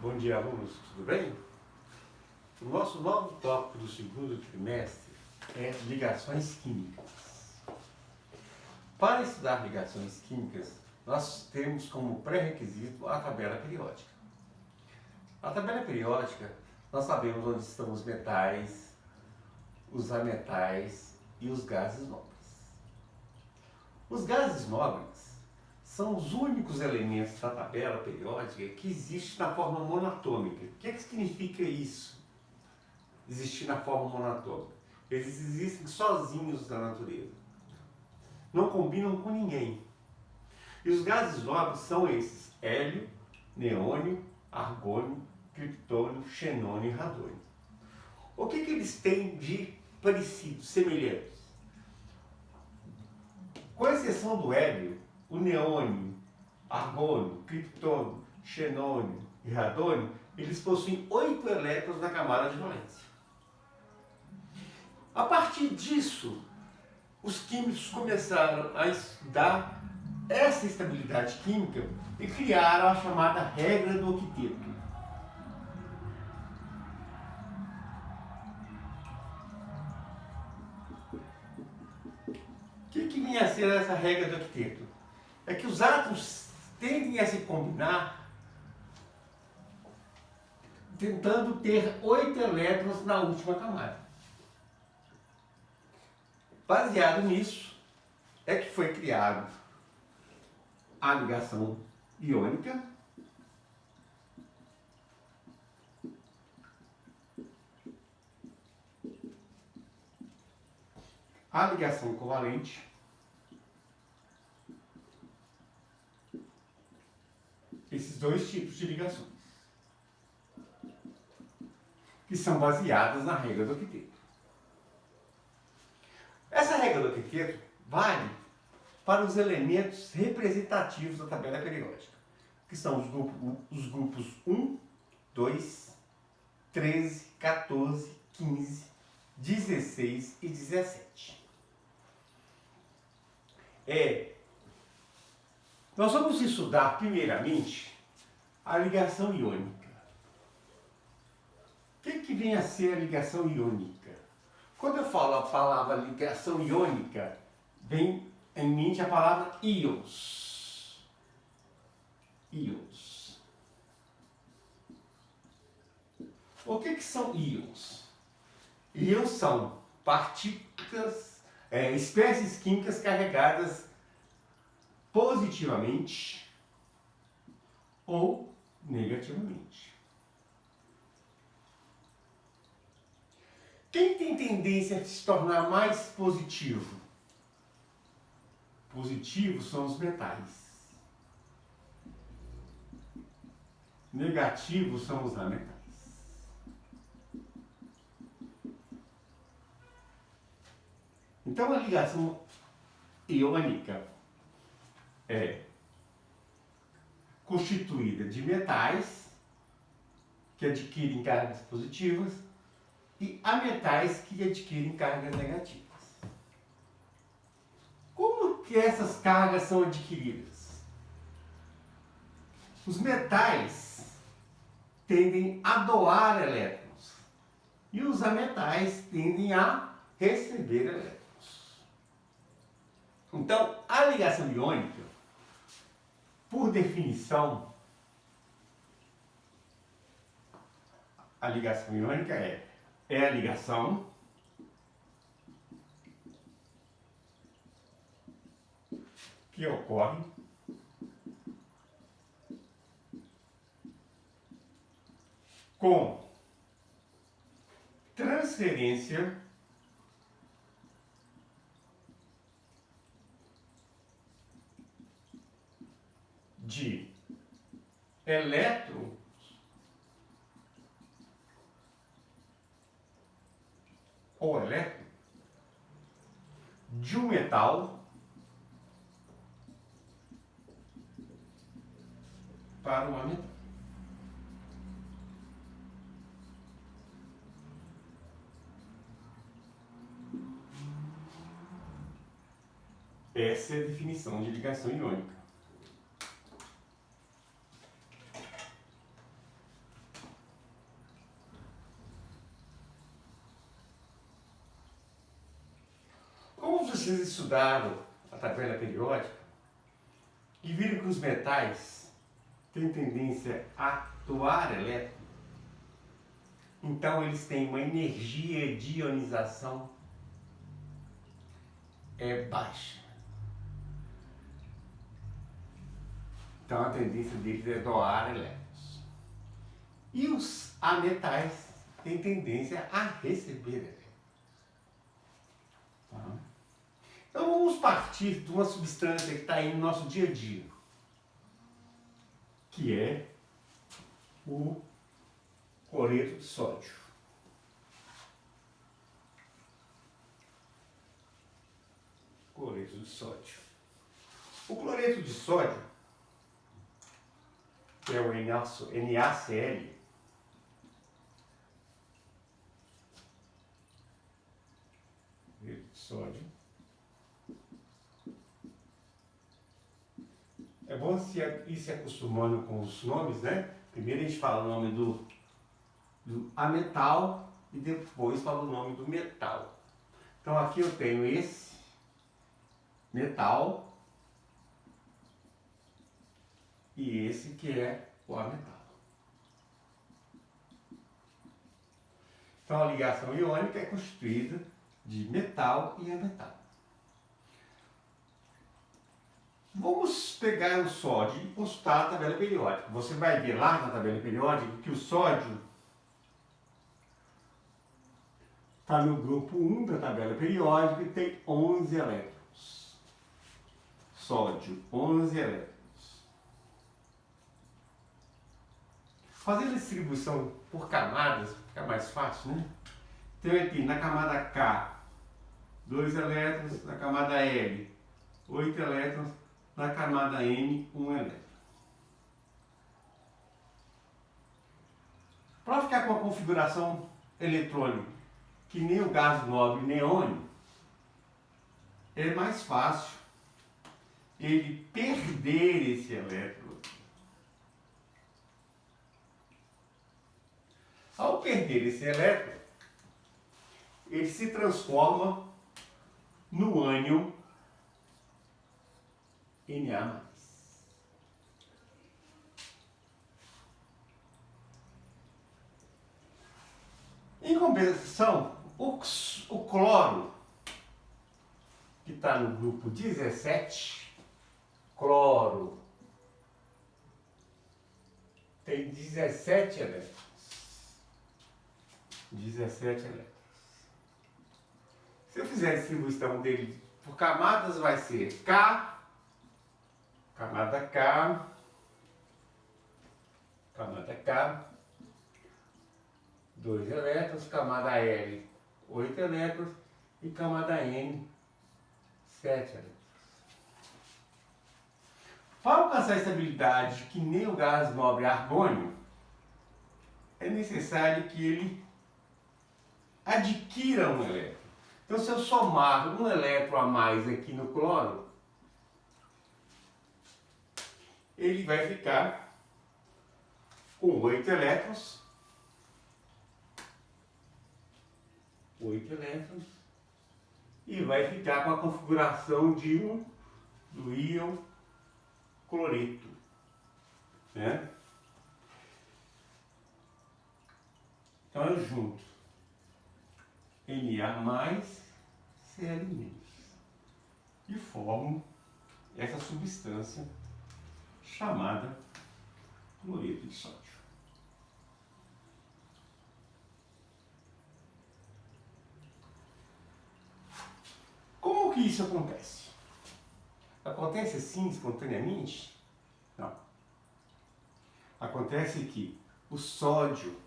Bom dia, alunos, tudo bem? O nosso novo tópico do segundo trimestre é ligações químicas. Para estudar ligações químicas, nós temos como pré-requisito a tabela periódica. A tabela periódica, nós sabemos onde estão os metais, os ametais e os gases nobres. Os gases nobres são os únicos elementos da tabela periódica que existem na forma monatômica. O que significa isso? Existir na forma monatômica. Eles existem sozinhos na natureza. Não combinam com ninguém. E os gases nobres são esses: hélio, neônio, argônio, criptônio, xenônio e radônio. O que eles têm de parecido, semelhantes? Com exceção do hélio, o neônio, argônio, criptônio, xenônio e radônio, eles possuem 8 elétrons na camada de valência. A partir disso, os químicos começaram a estudar essa estabilidade química e criaram a chamada regra do octeto. O que vinha a ser essa regra do octeto? É que os átomos tendem a se combinar tentando ter 8 elétrons na última camada. Baseado nisso, é que foi criado a ligação iônica, a ligação covalente, esses dois tipos de ligações, que são baseadas na regra do octeto. Essa regra do octeto vale para os elementos representativos da tabela periódica, que são os grupos 1, 2, 13, 14, 15, 16 e 17. Nós vamos estudar primeiramente a ligação iônica. O que vem a ser a ligação iônica? Quando eu falo a palavra ligação iônica, vem em mente a palavra íons. Íons. O que são íons? Íons são partículas, espécies químicas carregadas positivamente ou negativamente. Quem tem tendência a se tornar mais positivo? Positivos são os metais. Negativos são os ametais. Então a ligação iônica é constituída de metais que adquirem cargas positivas e ametais que adquirem cargas negativas. Como que essas cargas são adquiridas? Os metais tendem a doar elétrons e os ametais tendem a receber elétrons. Então, a ligação iônica, por definição, a ligação iônica é a ligação que ocorre com transferência de elétrons ou elétron de um metal para um ametal. Essa é a definição de ligação iônica. vocês estudaram a tabela periódica e viram que os metais têm tendência a doar elétron, então eles têm uma energia de ionização baixa. Então a tendência deles é doar elétrons. E os ametais têm tendência a receber elétrons. Tá? Então vamos partir de uma substância que está aí no nosso dia a dia, que é o cloreto de sódio. Cloreto de sódio. O cloreto de sódio, que é o NaCl, cloreto de sódio, é bom ir se acostumando com os nomes, né? Primeiro a gente fala o nome do ametal e depois fala o nome do metal. Então aqui eu tenho esse metal e esse que é o ametal. Então a ligação iônica é constituída de metal e ametal. Vamos pegar o sódio e consultar a tabela periódica. Você vai ver lá na tabela periódica que o sódio está no grupo 1 da tabela periódica e tem 11 elétrons. Sódio, 11 elétrons. Fazendo a distribuição por camadas, fica mais fácil, né? Tem aqui na camada K, 2 elétrons, na camada L, 8 elétrons, na camada N, 1 elétron. Para ficar com a configuração eletrônica que nem o gás nobre neônio, é mais fácil ele perder esse elétron. Ao perder esse elétron, ele se transforma no ânion Na+. Em compensação, o cloro, que está no grupo 17, cloro, tem 17 elétrons. 17 elétrons. Se eu fizer a distribuição dele por camadas, vai ser K, camada K, camada K, 2 elétrons, camada L, 8 elétrons e camada N, 7 elétrons. Para alcançar a estabilidade que nem o gás nobre argônio, é necessário que ele adquira um elétron. Então, se eu somar um elétron a mais aqui no cloro, ele vai ficar com 8 elétrons. 8 elétrons. E vai ficar com a configuração de do íon cloreto. Né? Então eu junto Na mais Cl menos e formo essa substância chamada cloreto de sódio. Como que isso acontece? Acontece assim espontaneamente? Não. Acontece que o sódio,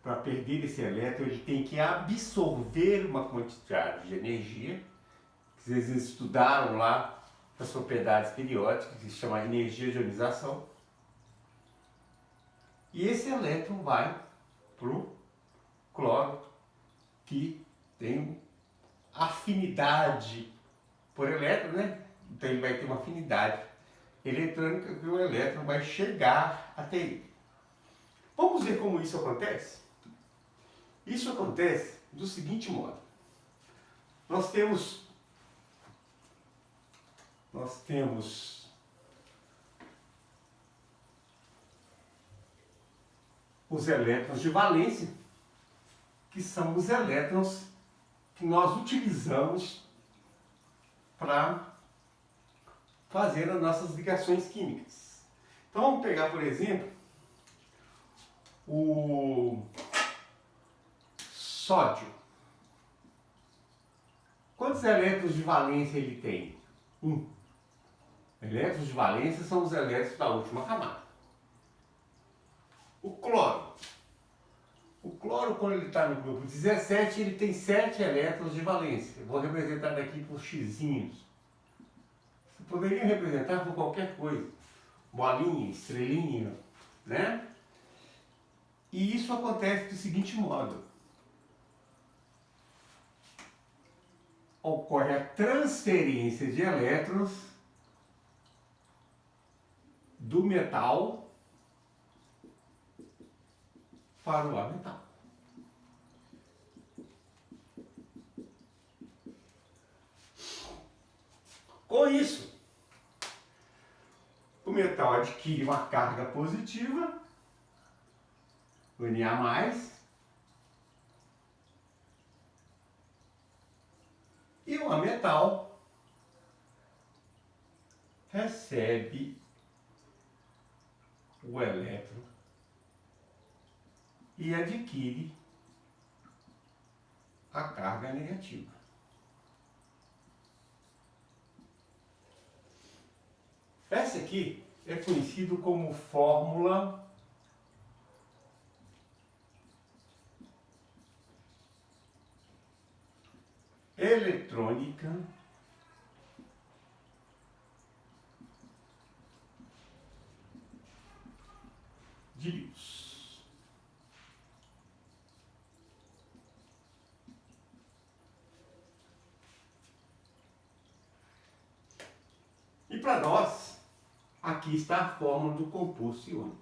para perder esse elétron, ele tem que absorver uma quantidade de energia, que vocês estudaram lá as propriedades periódicas, que se chama energia de ionização. E esse elétron vai para o cloro, que tem afinidade por elétron, né? Então ele vai ter uma afinidade eletrônica que o elétron vai chegar até ele. Vamos ver como isso acontece? Isso acontece do seguinte modo. Nós temos os elétrons de valência, que são os elétrons que nós utilizamos para fazer as nossas ligações químicas. Então vamos pegar, por exemplo, o sódio. Quantos elétrons de valência ele tem? 1. Elétrons de valência são os elétrons da última camada. O cloro. O cloro, quando ele está no grupo 17, ele tem 7 elétrons de valência. Vou representar daqui por xizinhos. Você poderia representar por qualquer coisa. Bolinha, estrelinha, né? E isso acontece do seguinte modo. Ocorre a transferência de elétrons do metal para o ametal. Com isso, o metal adquire uma carga positiva, o Na+, e o ametal recebe o elétron e adquire a carga negativa. Essa aqui é conhecido como fórmula eletrônica de Lewis. E para nós, aqui está a fórmula do composto iônico.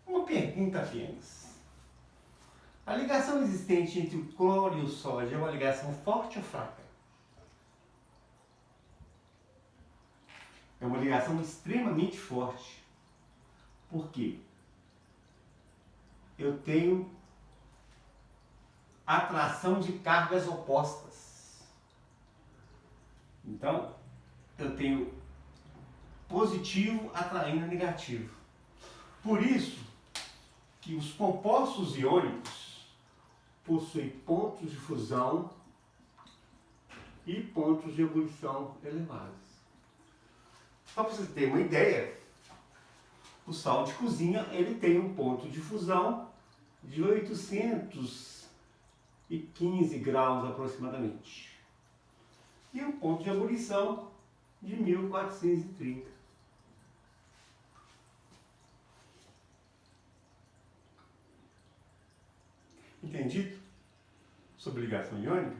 Uma pergunta apenas. A ligação existente entre o cloro e o sódio é uma ligação forte ou fraca? É uma ligação extremamente forte. Por quê? Eu tenho atração de cargas opostas. Então, eu tenho positivo atraindo negativo. Por isso que os compostos iônicos possuem pontos de fusão e pontos de ebulição elevados. Só para você ter uma ideia, o sal de cozinha ele tem um ponto de fusão de 815 graus aproximadamente. E um ponto de ebulição de 1430. Entendido? Sobre ligação iônica?